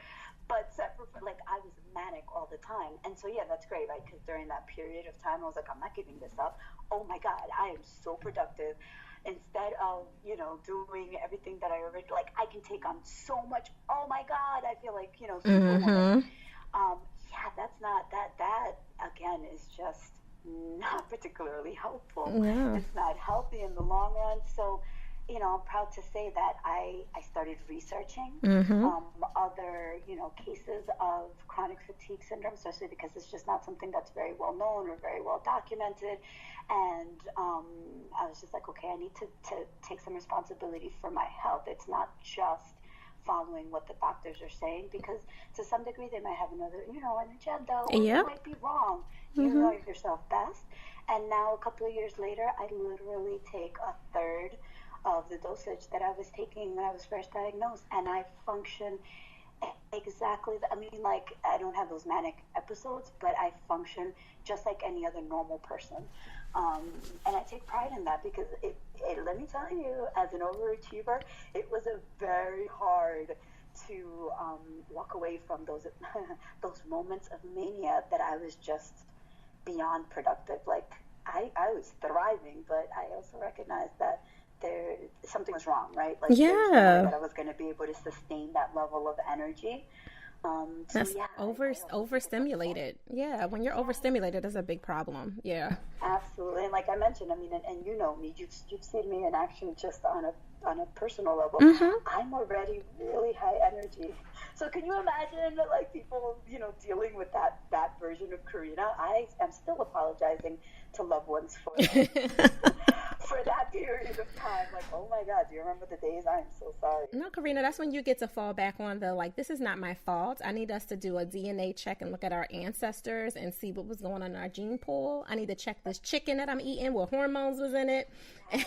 But separate, like, I was manic all the time. And so, that's great, right? Because during that period of time, I was like, I'm not giving this up. Oh my God, I am so productive. instead of, doing everything that I already, like, I can take on so much. Oh my God, I feel like, Superwoman. Yeah, that's not, that again is just not particularly helpful. Yeah. It's not healthy in the long run. So, I'm proud to say that I started researching other, cases of chronic fatigue syndrome, especially because it's just not something that's very well known or very well documented. And I was just like, okay, I need to take some responsibility for my health. It's not just following what the doctors are saying, because to some degree they might have another, an agenda, or they might be wrong. You know yourself best. And now a couple of years later, I literally take a third of the dosage that I was taking when I was first diagnosed, and I function exactly. I don't have those manic episodes, but I function just like any other normal person. And I take pride in that, because it let me tell you, as an overachiever, it was a very hard to walk away from those those moments of mania that I was just beyond productive. Like, I was thriving, but I also recognized that something was wrong, right? Like, there's no way that I was going to be able to sustain that level of energy. That's overstimulated. Yeah, when you're overstimulated, that's a big problem. Yeah, absolutely. And like I mentioned, and you know me, you've seen me in action just on a personal level. I'm already really high energy. So can you imagine, like, people, dealing with that version of Karina? I am still apologizing to loved ones for for that period of time. Like, oh my God, do you remember the days? I am so sorry. No, Karina, that's when you get to fall back on the, like, this is not my fault. I need us to do a DNA check and look at our ancestors and see what was going on in our gene pool. I need to check this chicken that I'm eating, what hormones was in it,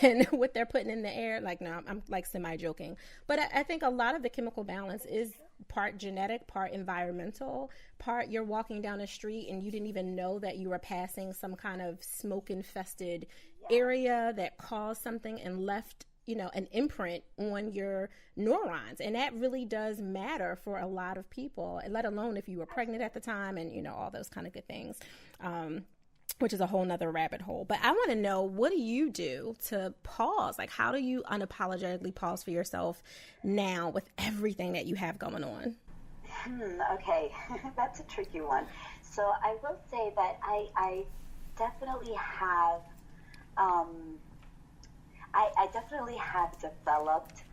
and what they're putting in the air. Like, no, I'm like semi-joking. But I think a lot of the chemical balance is part genetic, part environmental, part you're walking down a street and you didn't even know that you were passing some kind of smoke-infested area that caused something and left, an imprint on your neurons. And that really does matter for a lot of people, let alone if you were pregnant at the time and, all those kind of good things, which is a whole nother rabbit hole. But I want to know, what do you do to pause? Like, how do you unapologetically pause for yourself now with everything that you have going on? Okay, that's a tricky one. So I will say that I definitely have I definitely have developed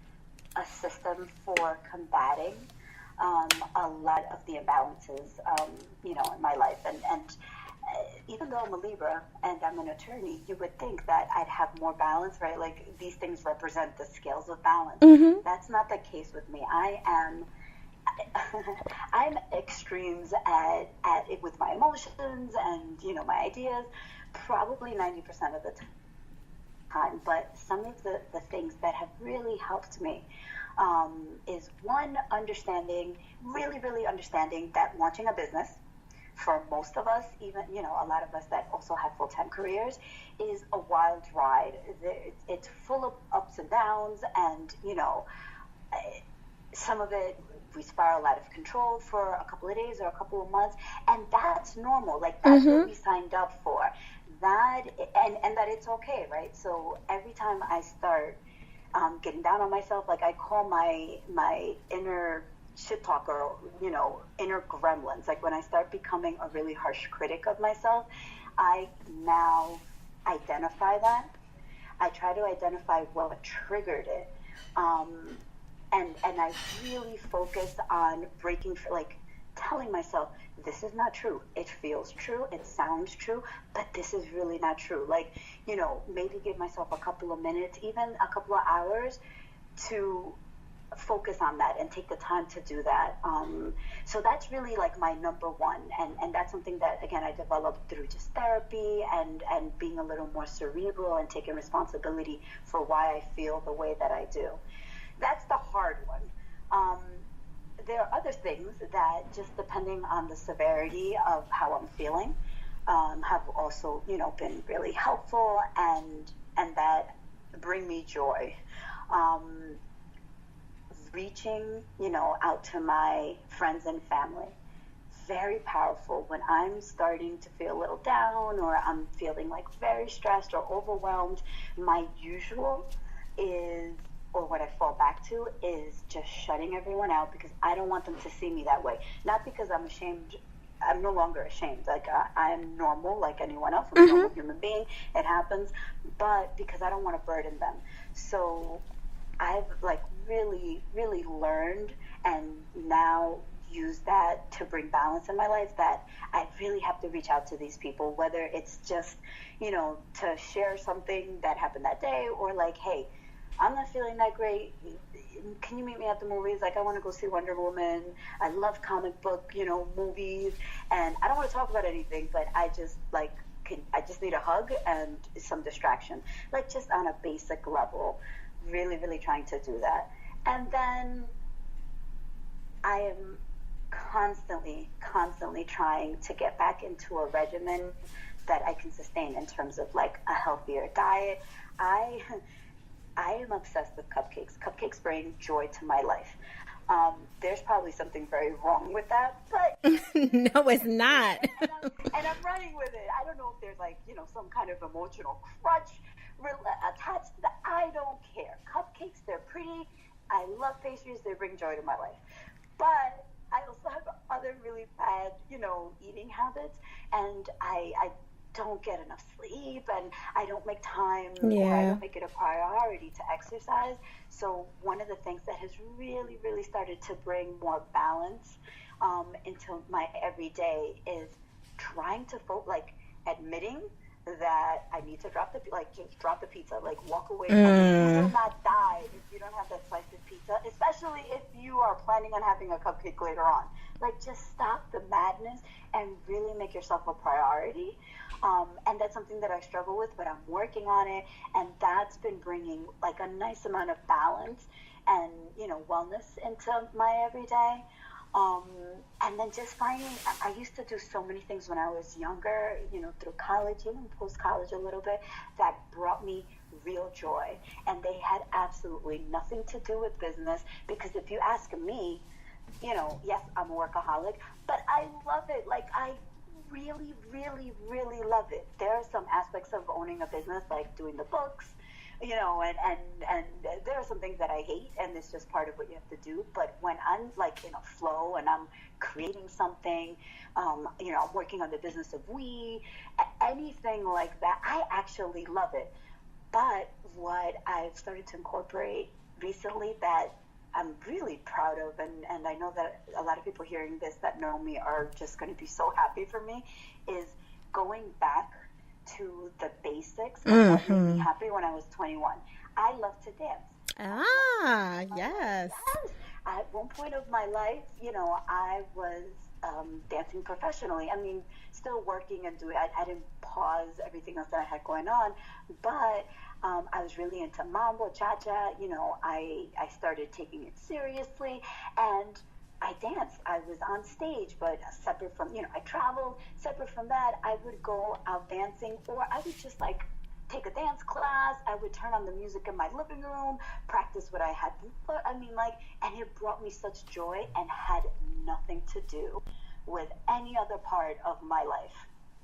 a system for combating a lot of the imbalances, in my life. And even though I'm a Libra and I'm an attorney, you would think that I'd have more balance, right? Like, these things represent the scales of balance. That's not the case with me. I'm extremes at it with my emotions and, my ideas, probably 90% of the time. But some of the things that have really helped me is, one, really understanding that launching a business, for most of us, even, a lot of us that also have full-time careers, is a wild ride. It's full of ups and downs, and, some of it we spiral out of control for a couple of days or a couple of months, and that's normal. Like, that's what we signed up for. That, and that it's okay, right? So every time I start getting down on myself, like, I call my inner shit talker, inner gremlins. Like, when I start becoming a really harsh critic of myself, I now identify that. I try to identify what triggered it. And I really focus on breaking, like, telling myself, this is not true. It feels true. It sounds true, but this is really not true. Like, maybe give myself a couple of minutes, even a couple of hours, to focus on that and take the time to do that. So that's really, like, my number one. And that's something that, again, I developed through just therapy and being a little more cerebral and taking responsibility for why I feel the way that I do. That's the hard one. There are other things that, just depending on the severity of how I'm feeling, have also, been really helpful and that bring me joy. Reaching, out to my friends and family very powerful when I'm starting to feel a little down or I'm feeling like very stressed or overwhelmed. My usual is, or what I fall back to, is just shutting everyone out because I don't want them to see me that way. Not because I'm ashamed. I'm no longer ashamed. Like, I'm normal like anyone else. I'm a normal human being. It happens. But because I don't want to burden them. So I've like really, really learned and now use that to bring balance in my life, that I really have to reach out to these people, whether it's just, you know, to share something that happened that day, or like, hey, I'm not feeling that great. Can you meet me at the movies? Like, I want to go see Wonder Woman. I love comic book, you know, movies, and I don't want to talk about anything, but I just like, I just need a hug and some distraction, like just on a basic level. Really, really trying to do that. And then I am constantly trying to get back into a regimen that I can sustain in terms of like a healthier diet. I am obsessed with cupcakes. Cupcakes bring joy to my life. There's probably something very wrong with that, but no, it's not. and I'm running with it. I don't know if there's like, you know, some kind of emotional crutch attached to that. I don't care. Cupcakes, they're pretty. I love pastries. They bring joy to my life. But I also have other really bad, you know, eating habits, and I don't get enough sleep, and I don't make time, or I don't make it a priority to exercise. So one of the things that has really, really started to bring more balance into my everyday is trying to admitting that I need to just drop the pizza, like walk away from it. You will not die if you don't have that slice of pizza, especially if you are planning on having a cupcake later on. Like, just stop the madness and really make yourself a priority. And that's something that I struggle with, but I'm working on it, and that's been bringing like a nice amount of balance and, you know, wellness into my everyday. And then just finding, I used to do so many things when I was younger, you know, through college, even post-college a little bit, that brought me real joy. And they had absolutely nothing to do with business, because if you ask me, you know, yes, I'm a workaholic, but I love it. Like, I really, really, really love it. There are some aspects of owning a business, like doing the books, you know, and there are some things that I hate, and it's just part of what you have to do. But when I'm like in a flow and I'm creating something, you know, I'm working on the business of anything like that, I actually love it. But what I've started to incorporate recently that I'm really proud of, and I know that a lot of people hearing this that know me are just going to be so happy for me, is going back to the basics of what made me happy when I was 21. I love to dance. Yes. At one point of my life, you know, I was dancing professionally. I mean, still working and doing, I didn't pause everything else that I had going on, but I was really into mambo, cha-cha. You know, I started taking it seriously, and I danced. I was on stage, but separate from, you know, I traveled. Separate from that, I would go out dancing, or I would just like take a dance class. I would turn on the music in my living room, practice what I had before. I mean, like, and it brought me such joy and had nothing to do with any other part of my life.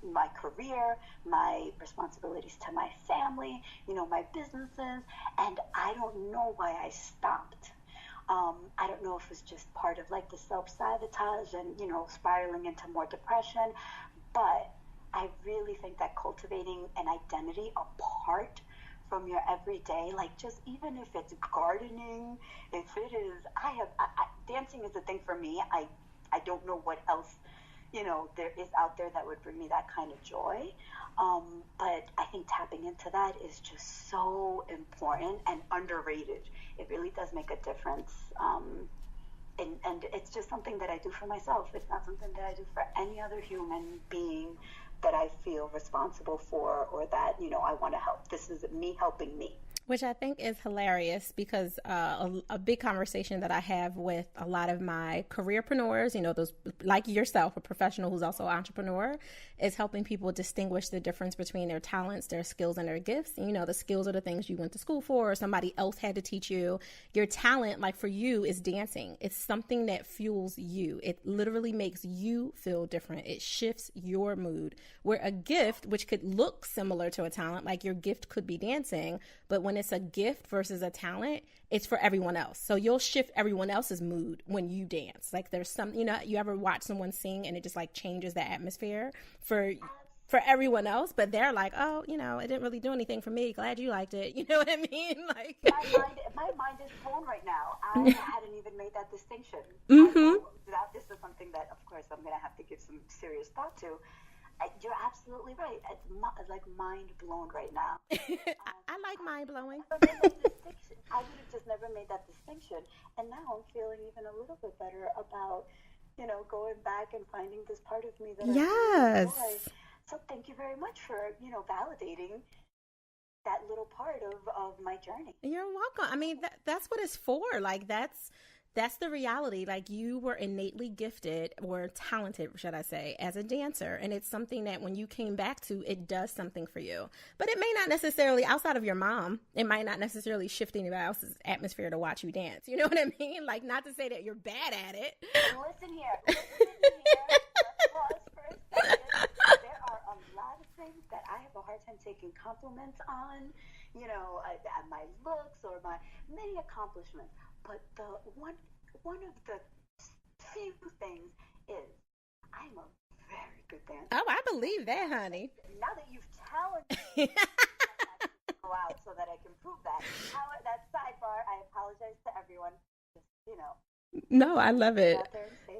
My career, my responsibilities to my family, you know, my businesses, and I don't know why I stopped. I don't know if it's just part of like the self-sabotage and, you know, spiraling into more depression, but I really think that cultivating an identity apart from your everyday, like just even if it's gardening, if it is, dancing is a thing for me. I don't know what else, you know, there is out there that would bring me that kind of joy. But I think tapping into that is just so important and underrated. It really does make a difference. And it's just something that I do for myself. It's not something that I do for any other human being that I feel responsible for, or that, you know, I want to help. This is me helping me. Which I think is hilarious because a big conversation that I have with a lot of my careerpreneurs, those like yourself, a professional who's also an entrepreneur, is helping people distinguish the difference between their talents, their skills, and their gifts. The skills are the things you went to school for or somebody else had to teach you. Your talent, like for you, is dancing. It's something that fuels you. It literally makes you feel different. It shifts your mood. Where a gift, which could look similar to a talent, like your gift could be dancing, but when it's a gift versus a talent, it's for everyone else. So you'll shift everyone else's mood when you dance. Like there's some, you ever watch someone sing and it just like changes the atmosphere for everyone else, but they're like, oh, it didn't really do anything for me. Glad you liked it. You know what I mean? Like my mind is blown right now. I hadn't even made that distinction. Mm-hmm. This is something that, of course, I'm going to have to give some serious thought to. You're absolutely right. It's like mind blown right now. I like mind blowing. I would have just never made that distinction. And now I'm feeling even a little bit better about, going back and finding this part of me that I really enjoy. So thank you very much for, validating that little part of my journey. You're welcome. I mean, that's what it's for. Like, that's the reality. Like, you were innately gifted or talented, should I say, as a dancer. And it's something that when you came back to, it does something for you. But it may not necessarily, outside of your mom, it might not necessarily shift anybody else's atmosphere to watch you dance. You know what I mean? Like, not to say that you're bad at it. Listen here. Let's pause for a second. There are a lot of things that I have a hard time taking compliments on, my looks or my many accomplishments. But the one of the few things is I'm a very good dancer. Oh, I believe that, honey. Now that you've challenged me, I have to go out so that I can prove that. That sidebar, I apologize to everyone. Just, No, I love it.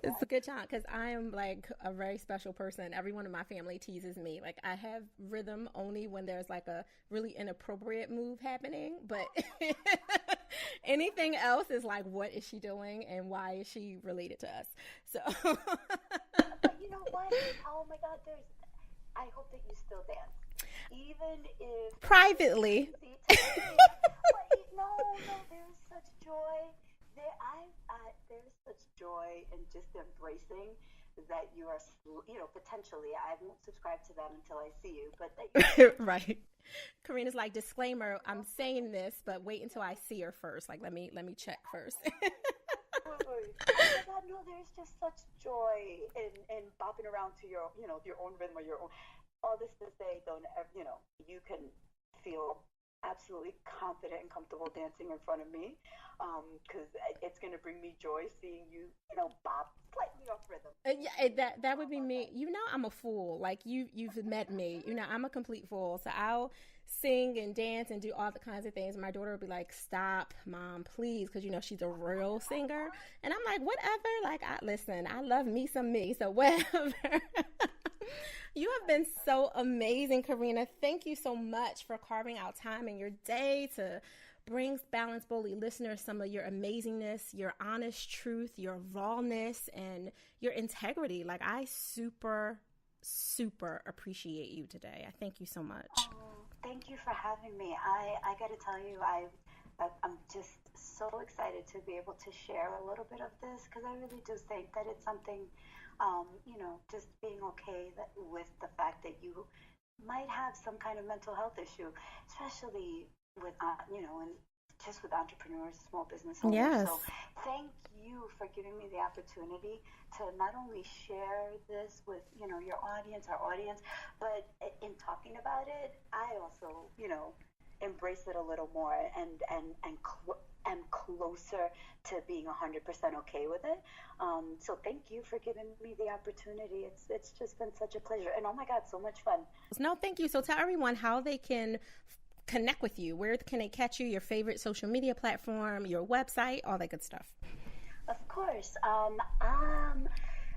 It's a good time because I am like a very special person. Everyone in my family teases me. Like I have rhythm only when there's like a really inappropriate move happening, but anything else is like, what is she doing and why is she related to us? So, but you know what? Oh my God, I hope that you still dance, even if privately. No, there is such joy. There's such joy in just embracing that you are, potentially, I won't subscribe to them until I see you, but that right. Karina's like, disclaimer, I'm saying this, but wait until I see her first. Like, let me check first. Oh my God, no, there's just such joy in bopping around to your own rhythm or your own. All this to say, you can feel absolutely confident and comfortable dancing in front of me, because it's going to bring me joy seeing you, bop slightly off rhythm. Yeah, that would be me. I'm a fool. Like you've met me. I'm a complete fool. So I'll sing and dance and do all the kinds of things. My daughter will be like, "Stop, Mom, please," because she's a real singer, and I'm like, "Whatever." Like, listen, I love me some me, so whatever. You have been so amazing, Karina. Thank you so much for carving out time in your day to bring Balance Boldly listeners some of your amazingness, your honest truth, your rawness, and your integrity. Like, I super, super appreciate you today. I thank you so much. Oh, thank you for having me. I got to tell you, I'm just so excited to be able to share a little bit of this, because I really do think that it's something, just being okay with the fact that you might have some kind of mental health issue, especially with, and just with entrepreneurs, small business owners. Yes. So thank you for giving me the opportunity to not only share this with, your audience, our audience, but in talking about it, I also, embrace it a little more and closer to being 100% okay with it. So thank you for giving me the opportunity. It's just been such a pleasure. And oh my God, so much fun. No, thank you. So tell everyone how they can connect with you. Where can they catch you? Your favorite social media platform, your website, all that good stuff. Of course.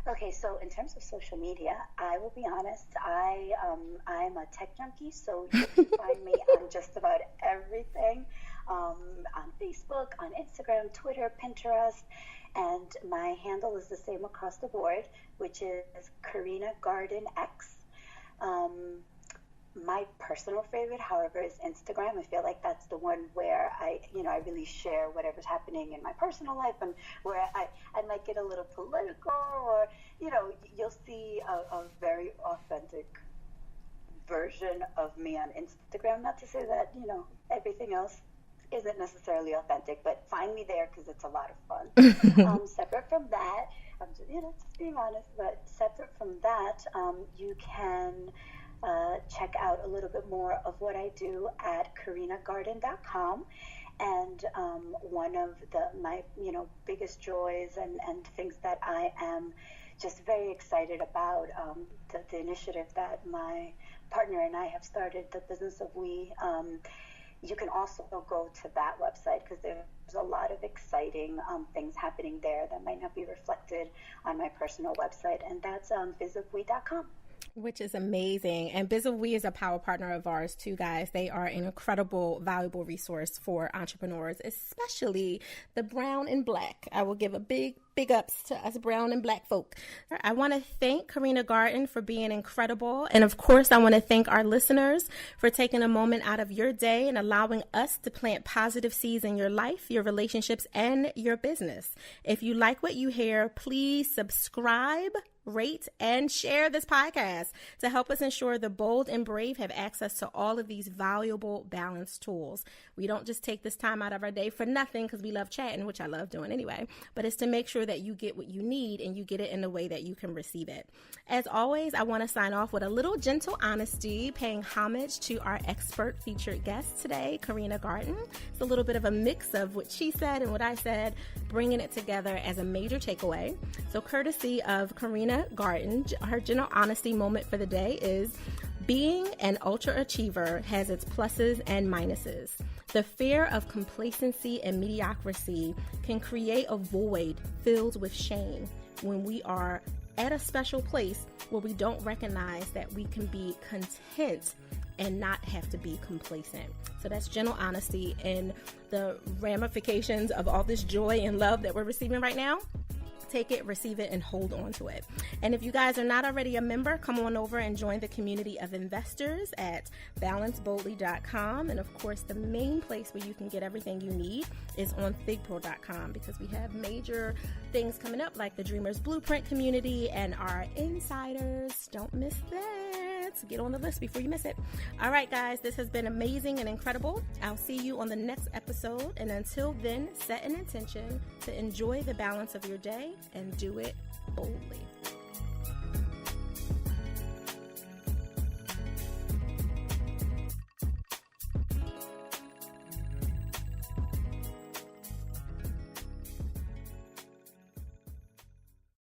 Okay, so in terms of social media, I will be honest, I'm a tech junkie, so you can find me on just about everything, on Facebook, on Instagram, Twitter, Pinterest, and my handle is the same across the board, which is Karina Garden X. My personal favorite, however, is Instagram. I feel like that's the one where I really share whatever's happening in my personal life, and where I might get a little political, or, you'll see a very authentic version of me on Instagram. Not to say that, everything else isn't necessarily authentic, but find me there because it's a lot of fun. Separate from that, I'm just being honest, but separate from that, you can check out a little bit more of what I do at karinagarden.com. And one of my biggest joys and things that I am just very excited about, the initiative that my partner and I have started, the Business of We. You can also go to that website because there's a lot of exciting things happening there that might not be reflected on my personal website, and that's bizofwe.com. Which is amazing. And Biz of We is a power partner of ours too, guys. They are an incredible, valuable resource for entrepreneurs, especially the brown and black. I will give a big ups to us brown and black folk. I want to thank Karina Garden for being incredible. And of course, I want to thank our listeners for taking a moment out of your day and allowing us to plant positive seeds in your life, your relationships, and your business. If you like what you hear, please subscribe, rate, and share this podcast to help us ensure the bold and brave have access to all of these valuable balance tools. We don't just take this time out of our day for nothing because we love chatting, which I love doing anyway, but it's to make sure that you get what you need and you get it in a way that you can receive it. As always, I want to sign off with a little gentle honesty, paying homage to our expert featured guest today, Karina Garden. It's a little bit of a mix of what she said and what I said, bringing it together as a major takeaway. So courtesy of Karina Garden, her gentle honesty moment for the day is: being an ultra-achiever has its pluses and minuses. The fear of complacency and mediocrity can create a void filled with shame when we are at a special place where we don't recognize that we can be content and not have to be complacent. So that's gentle honesty, and the ramifications of all this joy and love that we're receiving right now. Take it, receive it, and hold on to it. And if you guys are not already a member, come on over and join the community of investors at balanceboldly.com. And of course, the main place where you can get everything you need is on Thigpro.com, because we have major things coming up like the Dreamers Blueprint community and our insiders. Don't miss that. Get on the list before you miss it. All right, guys, this has been amazing and incredible. I'll see you on the next episode. And until then, set an intention to enjoy the balance of your day and do it boldly.